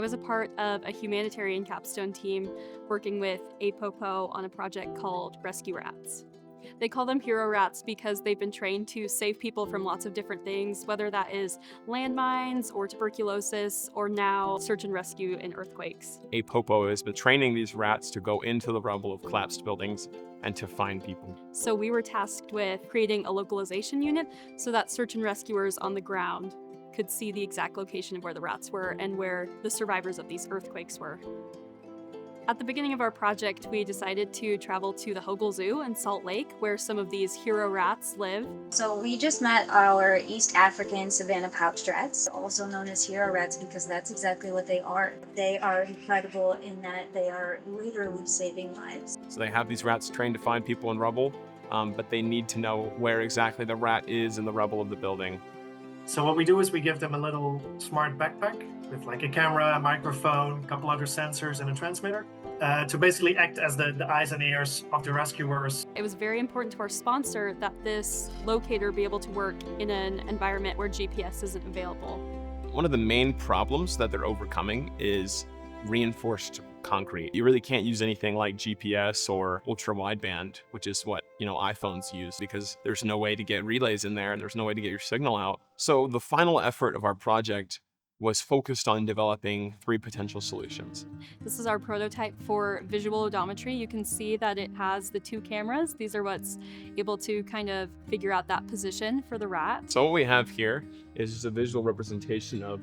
I was a part of a humanitarian Capstone team working with APOPO on a project called Rescue Rats. They call them HeroRATs because they've been trained to save people from lots of different things, whether that is landmines or tuberculosis or now search and rescue in earthquakes. APOPO has been training these rats to go into the rubble of collapsed buildings and to find people. So we were tasked with creating a localization unit so that search and rescuers on the ground could see the exact location of where the rats were and where the survivors of these earthquakes were. At the beginning of our project, we decided to travel to the Hogle Zoo in Salt Lake, where some of these HeroRATs live. So we just met our East African Savanna pouched rats, also known as HeroRATs because that's exactly what they are. They are incredible in that they are literally saving lives. So they have these rats trained to find people in rubble, but they need to know where exactly the rat is in the rubble of the building. So what we do is we give them a little smart backpack with like a camera, a microphone, a couple other sensors, and a transmitter to basically act as the eyes and ears of the rescuers. It was very important to our sponsor that this locator be able to work in an environment where GPS isn't available. One of the main problems that they're overcoming is reinforced concrete. You really can't use anything like GPS or ultra wideband, which is what, iPhones use, because there's no way to get relays in there and there's no way to get your signal out. So the final effort of our project was focused on developing 3 potential solutions. This is our prototype for visual odometry. You can see that it has the 2 cameras. These are what's able to kind of figure out that position for the rat. So what we have here is just a visual representation of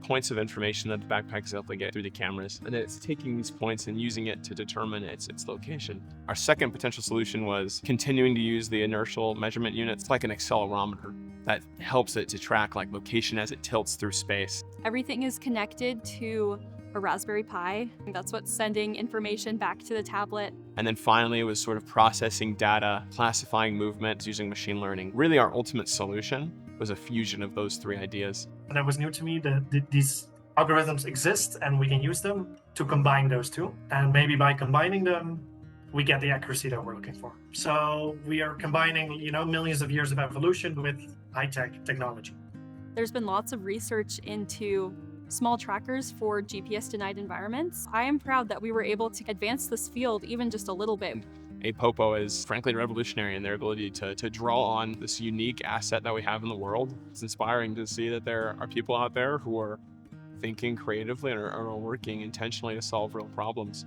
points of information that the backpack is able to get through the cameras, and then it's taking these points and using it to determine its location. Our second potential solution was continuing to use the inertial measurement units like an accelerometer that helps it to track location as it tilts through space. Everything is connected to a Raspberry Pi. That's what's sending information back to the tablet. And then finally, it was sort of processing data, classifying movements using machine learning. Really, our ultimate solution was a fusion of those 3 ideas. And that was new to me that these algorithms exist and we can use them to combine those 2. And maybe by combining them, we get the accuracy that we're looking for. So we are combining, millions of years of evolution with high-tech technology. There's been lots of research into small trackers for GPS-denied environments. I am proud that we were able to advance this field even just a little bit. APOPO is frankly revolutionary in their ability to draw on this unique asset that we have in the world. It's inspiring to see that there are people out there who are thinking creatively and are working intentionally to solve real problems.